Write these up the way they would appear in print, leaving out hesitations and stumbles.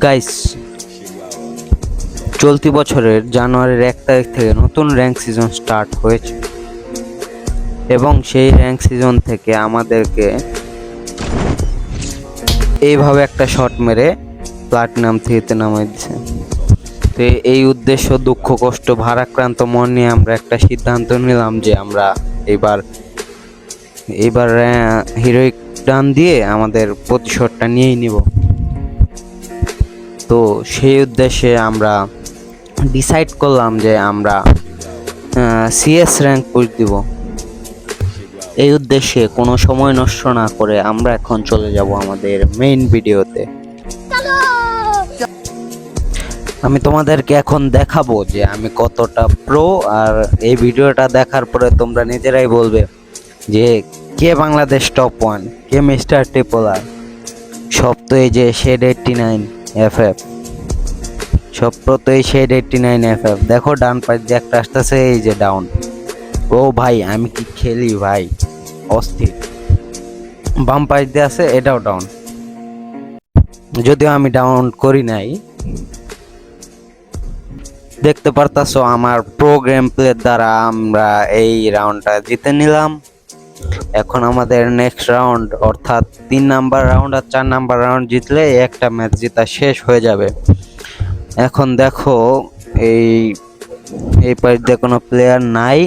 Guys, চলতি বছরের জানুয়ারির 1 তারিখ থেকে নতুন র্যাঙ্ক সিজন স্টার্ট হয়েছে এবং সেই র্যাঙ্ক সিজন থেকে আমাদেরকে এইভাবে একটা শট মেরে প্লাটিনাম 3-তে নামাই দিয়েছে। তো এই উদ্দেশ্য, দুঃখ, কষ্ট, ভারাক্রান্ত মন নিয়ে আমরা একটা সিদ্ধান্ত নিলাম যে আমরা এইবার হিরোইক ডান দিয়ে আমাদের প্রতিশোধটা নিয়েই নিব। তো সেই উদ্দেশ্যে আমরা ডিসাইড করলাম যে আমরা সিএস র্যাঙ্ক পুশ দিব। এই উদ্দেশ্যে কোনো সময় নষ্ট না করে আমরা এখন চলে যাব আমাদের মেইন ভিডিওতে। আমি তোমাদেরকে এখন দেখাবো যে আমি কতটা প্রো, আর এই ভিডিওটা দেখার পরে তোমরা নিজেরাই বলবে যে কে বাংলাদেশ টপ 1, কে মিস্টার ট্রিপলার। সব তো এই যে শেড 89 FF, সব তো এই শেড 89 FF। দেখো ডান পাশ যে একটা আসতেছে, এই যে ডাউন। ও ভাই, আমি কি খেলি ভাই, অস্থির। বাম পাশ দিয়ে আছে, এটাও ডাউন, যদিও আমি ডাউন করি নাই। দেখতে পারতাছো আমার প্রো গেম প্লের দ্বারা আমরা এই রাউন্ডটা জিতে নিলাম। এখন আমাদের নেক্সট রাউন্ড, অর্থাৎ 3 নাম্বার রাউন্ড আর 4 নাম্বার রাউন্ড জিতলে একটা ম্যাচ জেতা শেষ হয়ে যাবে। এখন দেখো এই পাশ দিয়ে কোনো প্লেয়ার নাই,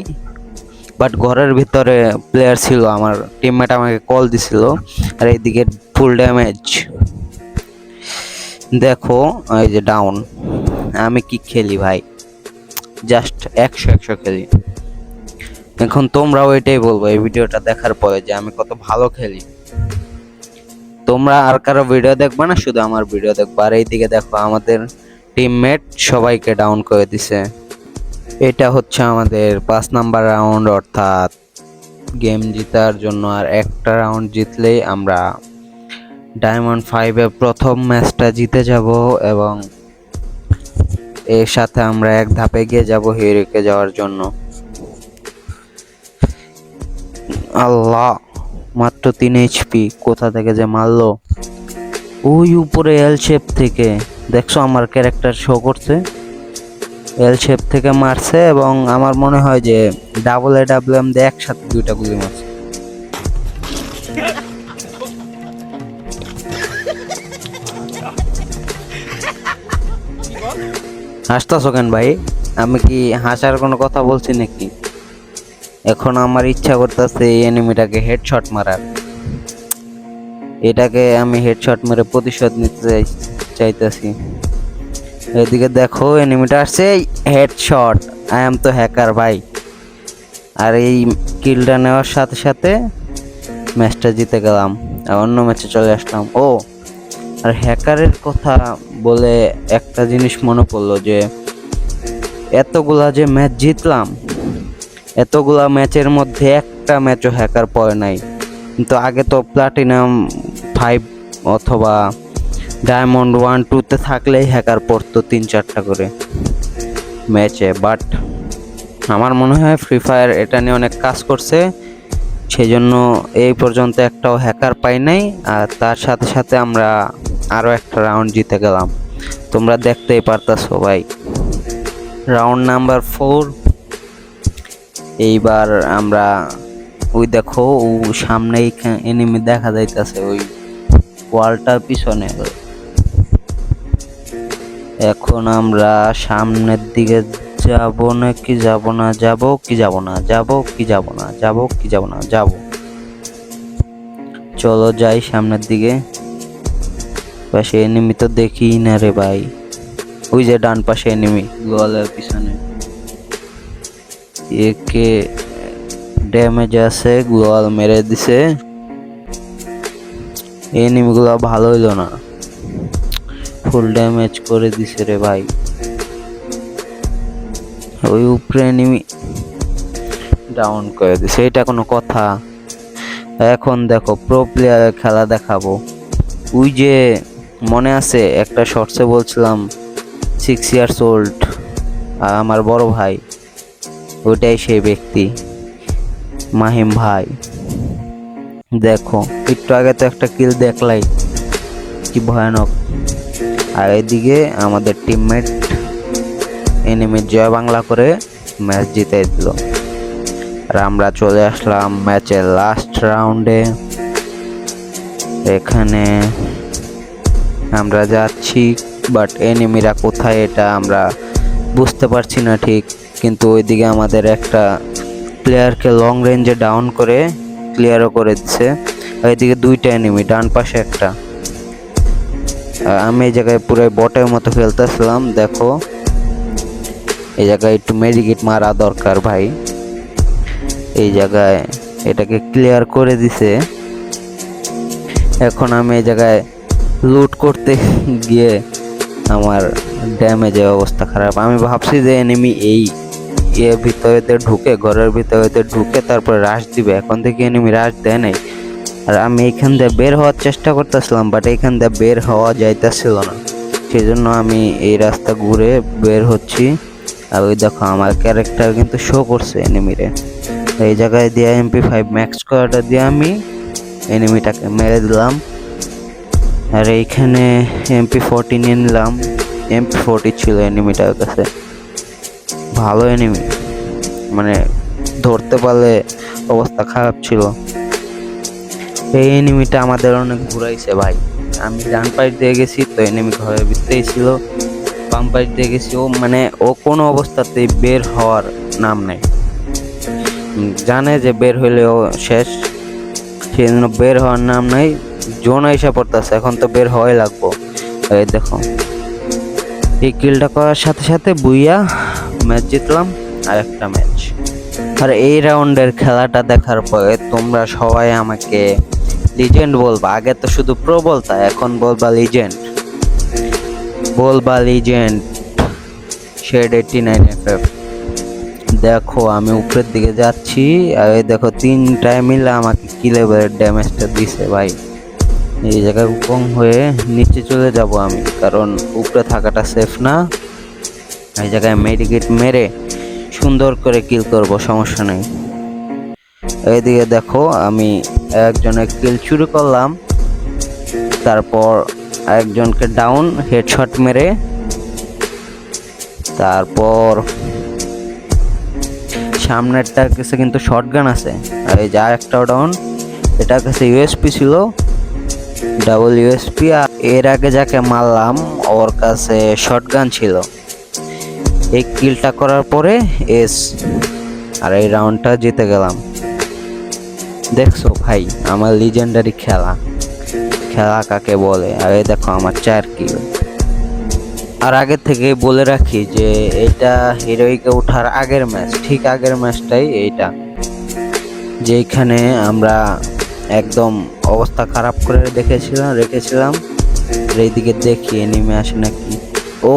বাট ঘরের ভিতরে প্লেয়ার ছিল। আমার টিমমেট আমাকে কল দিছিল। আর এইদিকে ফুল ড্যামেজ, দেখো এই যে ডাউন। আমি কি খেলি ভাই, জাস্ট 100 খেলি। এখন তোমরাও এটাই বলবো এই ভিডিওটা দেখার পরে যে আমি কত ভালো খেলি। তোমরা আর কারো ভিডিও দেখবা না, শুধু আমার ভিডিও দেখবা। আর এইদিকে দেখো আমাদের টিমমেট সবাইকে ডাউন করে দিছে। এটা হচ্ছে আমাদের 5 নাম্বার রাউন্ড, অর্থাৎ গেম জেতার জন্য আর একটা রাউন্ড জিতলেই আমরা ডায়মন্ড 5-এ প্রথম ম্যাচটা জিতে যাব এবং এর সাথে আমরা এক ধাপে গিয়ে যাব হিরোকে যাওয়ার জন্য। আল্লাহ, মাত্র 3 HP, কোথা থেকে যে মারলো। ওই উপরে এল শেপ থেকে, দেখছো আমার ক্যারেক্টার শো করছে, এল শেপ থেকে মারছে এবং আমার মনে হয় যে ডাবল AWM দিয়ে একসাথে 2টা গুলি মারছে। হাসতাছো কেন ভাই? আমি কি হাসার কোনো কথা বলছি নাকি? এখন আমার ইচ্ছা করতেছে এই এনিমিটাকে হেডশট মারার। এটাকে আমি হেডশট মেরে প্রতিশোধ নিতে চাইতেছি। এদিকে দেখো এনিমিটা আসছে, হেডশট। আই এম তো হ্যাকার ভাই। আর এই কিলটা নেওয়ার সাথে সাথে ম্যাচটা জিতে গেলাম, আর অন্য ম্যাচে চলে আসলাম। ও, আর হ্যাকারের কথা বলে একটা জিনিস মনে পড়লো যে এতগুলা যে ম্যাচ জিতলাম, এতগুলা ম্যাচের মধ্যে একটা ম্যাচও হ্যাকার পড়ে নাই। কিন্তু আগে তো প্লাটিনাম 5 অথবা ডায়মন্ড 1-2-তে থাকলেই হ্যাকার পড়তো 3-4টা করে ম্যাচে। বাট আমার মনে হয় ফ্রি ফায়ার এটা নিয়ে অনেক কাজ করছে, সেই জন্য এই পর্যন্ত একটাও হ্যাকার পাই নাই। আর তার সাথে সাথে আমরা আরও একটা রাউন্ড জিতে গেলাম, তোমরা দেখতেই পারতাছো ভাই। Round number 4। এইবার আমরা ওই দেখো ও সামনেই এনিমি দেখা যাইতেছে ওই ওয়ালটার পিছনে। এখন আমরা সামনের দিকে যাব নাকি যাব না, যাব কি যাব না, যাব কি যাব না, যাব কি যাব না, যাব। চলো যাই সামনের দিকে। পাশে এনিমি তো দেখি না রে ভাই। ওই যে ডান পাশে এনিমি গোয়ালের পিছনে, একে ড্যামেজ আছে, গোয়াল মেরে দিছে। এনিমিগুলো ভালো হইলো না, ফুল ড্যামেজ করে দিছে রে ভাই। ওই উপরে এনিমি ডাউন করে দিছে, এটা কোনো কথা? এখন দেখো প্রো প্লেয়ারের খেলা দেখাবো। ওই যে মনে আছে একটা শর্টসে বলছিলাম 6 years old, আমার বড় ভাই, ওইটাই সেই ব্যক্তি, মাহিম ভাই। দেখো একটু আগে তো একটা কিল দেখলাই, কি ভয়ানক। আর এদিকে আমাদের টিমমেট এনিমির জয় বাংলা করে ম্যাচ জিতে দিল। আর আমরা চলে আসলাম ম্যাচের লাস্ট রাউন্ডে। এখানে আমরা যাচ্ছি, বাট এনিমিরা কোথায় এটা আমরা বুঝতে পারছি না ঠিক। কিন্তু ওইদিকে আমাদের একটা প্লেয়ারকে লং রেঞ্জে ডাউন করে ক্লিয়ারও করে দিচ্ছে। ওইদিকে দুইটা এনিমি, ডান পাশে একটা। আমি এই জায়গায় পুরো বটের মতো খেলতেছিলাম। দেখো এই জায়গায় একটু মেডিকেট মারা দরকার ভাই। এই জায়গায় এটাকে ক্লিয়ার করে দিছে। এখন আমি এই জায়গায় লুট করতে গিয়ে আমার ড্যামেজের অবস্থা খারাপ। আমি ভাবছি যে এনিমি এই ভিতরেতে ঢুকে, ঘরের ভিতরেতে ঢুকে তারপরে রাশ দিবে। এখন থেকে এনিমি রাশ দেয় নাই। আর আমি এইখান দিয়ে বের হওয়ার চেষ্টা করতেছিলাম, বাট এইখান দিয়ে বের হওয়া যাইতেছিল না। সেই জন্য আমি এই রাস্তা ঘুরে বের হচ্ছি। আর ওই দেখো আমার ক্যারেক্টার কিন্তু শো করছে এনিমিরে। এই জায়গায় দিয়ে MP5 ম্যাক্স করাটা দিয়ে আমি এনিমিটাকে মেরে দিলাম। আর এইখানে MP40 নিয়ে নিলাম। MP40 ছিল এনিমিটার কাছে। ভালো এনিমি, মানে ধরতে পারলে অবস্থা খারাপ ছিল। এই এনিমিটা আমাদের অনেক ঘুরাইছে ভাই। আমি ডান পাইট দিয়ে গেছি তো এনিমি ঘরের ভিতরেই ছিল। বাম পাইট দিয়ে গেছি, ও কোনো অবস্থাতেই বের হওয়ার নাম নেই। জানে যে বের হইলে ও শেষ, সেই জন্য বের হওয়ার নাম নাই। জোন এসে পড়তেছে, এখন তো বের হওয়াই লাগবো। এই দেখো এই কিলটা করার সাথে সাথে বুইয়া ম্যাচ জিতলাম, আর একটা ম্যাচ। আর এই রাউন্ডের খেলাটা দেখার পরে তোমরা সবাই আমাকে লিজেন্ড বলবা। আগে তো শুধু প্রো বলতা, এখন বলবা লিজেন্ড। Shade 89FF। দেখো আমি উপরের দিকে যাচ্ছি, আর এই দেখো তিনটায় মিলে আমাকে কি লেভেলের ড্যামেজটা দিছে ভাই। এই জায়গায় কম হয়ে নিচে চলে যাব আমি, কারণ উপরে থাকাটা সেফ না। এই জায়গায় মেডিকেট মেরে সুন্দর করে কিল করব, সমস্যা নেই। এইদিকে দেখো আমি একজনের কিল চুরি করলাম, তারপর একজনকে ডাউন হেডশট মেরে, তারপর সামনেরটার কাছে কিন্তু শটগান আছে। আর এই যা একটাও ডাউন, এটার কাছে ইউএসপি ছিল, ডাবল ইউএসপি। এর আগে যাকে মারলাম ওর কাছে শটগান ছিল। এই কিলটা করার পরে এস, আর এই রাউন্ডটা জিতে গেলাম। দেখছো ভাই আমার লিজেন্ডারি খেলা কাকে বলে। আর এই দেখো আমার 4 কিল। আর আগে থেকে বলে রাখি যে এটা হিরোইকে ওঠার আগের ম্যাচ, ঠিক আগের ম্যাচটাই এইটা, যেখানে আমরা একদম অবস্থা খারাপ করে রেখেছিলাম। এইদিকে দেখি এনিমি আসে নাকি। ও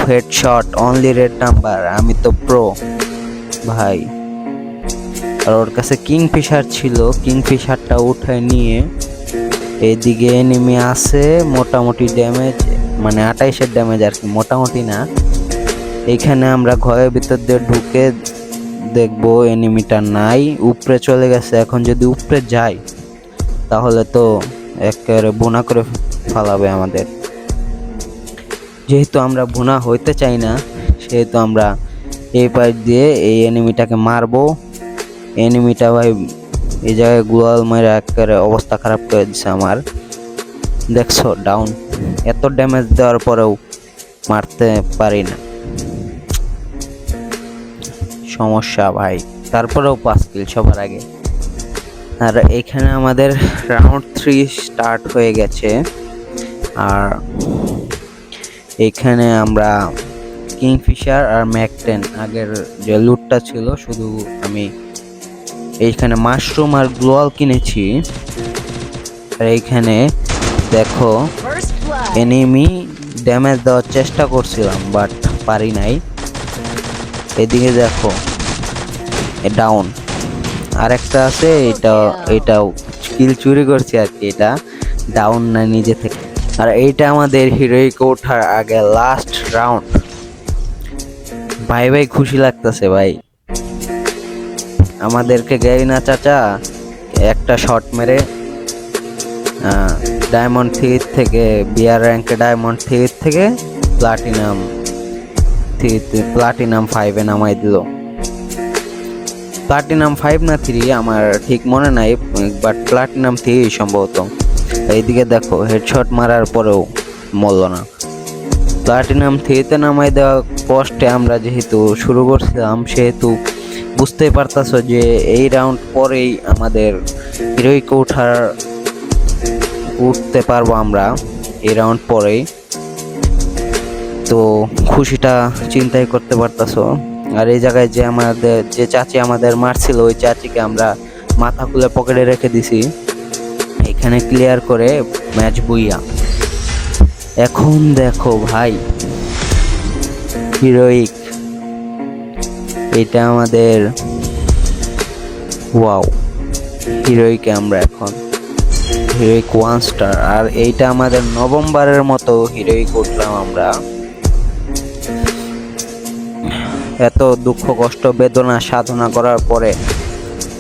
হেডশট, অনলি রেড নাম্বার। আমি তো প্রো ভাই। আর ওর কাছে কিংফিশার ছিল, কিংফিশারটা উঠায় নিয়ে এইদিকে এনিমি আছে। মোটামুটি ড্যামেজ, মানে 28-এর ড্যামেজ আর কি, মোটামুটি না। এইখানে আমরা ঘরের ভিতর দিয়ে ঢুকে দেখবো এনিমিটা নাই, উপরে চলে গেছে। এখন যদি উপরে যাই তাহলে তো একেবারে বোনা করে ফালাবে আমাদের। যেহেতু আমরা বোনা হইতে চাই না, সেহেতু আমরা এই পাইপ দিয়ে এই এনিমিটাকে মারবো। এনিমিটা ভাই এই জায়গায় গ্লোয়াল মেরে একেবারে অবস্থা খারাপ করে দিচ্ছে আমার। দেখছো ডাউন, এত ড্যামেজ দেওয়ার পরেও মারতে পারি না, সমস্যা ভাই। তারপরেও 5 কিল সবার আগে। আর এখানে আমাদের রাউন্ড 3 স্টার্ট হয়ে গেছে। আর এখানে আমরা কিংফিশার আর ম্যাক-10 আগের যে লুটটা ছিল, শুধু আমি এইখানে মাশরুম আর গ্লোয়াল কিনেছি। আর এইখানে দেখো এনিমি ড্যামেজ দেওয়ার চেষ্টা করছিলাম, বাট পারি নাই। এদিকে দেখো ডাউন, আরেকটা আছে, এটাও কিল চুরি করছি আর কি। এটা ডাউন না নিজে থেকে। আর এইটা আমাদের হিরোইকে ওঠার আগে লাস্ট রাউন্ড। ভাই খুশি লাগতেছে ভাই। আমাদেরকে গাড়ি না চাচা একটা শট মেরে ডায়মন্ড 3 থেকে বিআর র্যাঙ্কে ডায়মন্ড 3 থেকে প্লাটিনাম 5-এ নামাই দিল। প্লাটিনাম 5 না 3 আমার ঠিক মনে নাই, বাট প্লাটিনাম 3 সম্ভবত। এইদিকে দেখো হেডশট মারার পরেও মরল না। প্লাটিনাম 3-তে নামাই দেওয়া পোস্টে আমরা যেহেতু শুরু করছিলাম, সেহেতু বুঝতেই পারতাছো যে এই রাউন্ড পরেই আমাদের হিরোইকে উঠতে পারবো আমরা এই রাউন্ড পরেই। তো খুশিটা চিন্তাই করতে পারতাছো। আর এই জায়গায় যে চাচি আমাদের মারছিল, ওই চাচিকে আমরা মাথা খুলে পকেটে রেখে দিছি। এখানে ক্লিয়ার করে ম্যাচ বুইয়া। এখন দেখো ভাই, হিরোইক, এটা আমাদের ওয়াও, হিরোইকে আমরা এখন হিরোইক 1 স্টার। আর এইটা আমাদের নভেম্বরের মতো হিরোইক উঠলাম আমরা। এত দুঃখ কষ্ট বেদনা সাধনা করার পরে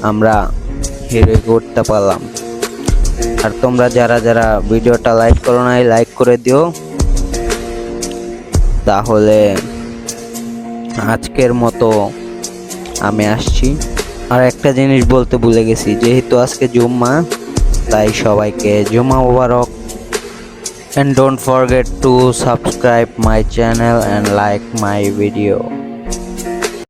আমরা হিরোইক উঠতে পারলাম। আর তোমরা যারা যারা ভিডিওটা লাইক করো নাই, লাইক করে দিও। তাহলে আজকের মতো আমি আসছি। আর একটা জিনিস বলতে ভুলে গেছি, যেহেতু আজকে জুম্মা, তাই সবাইকে জুম্মা মুবারক। And don't forget to subscribe my channel and like my video.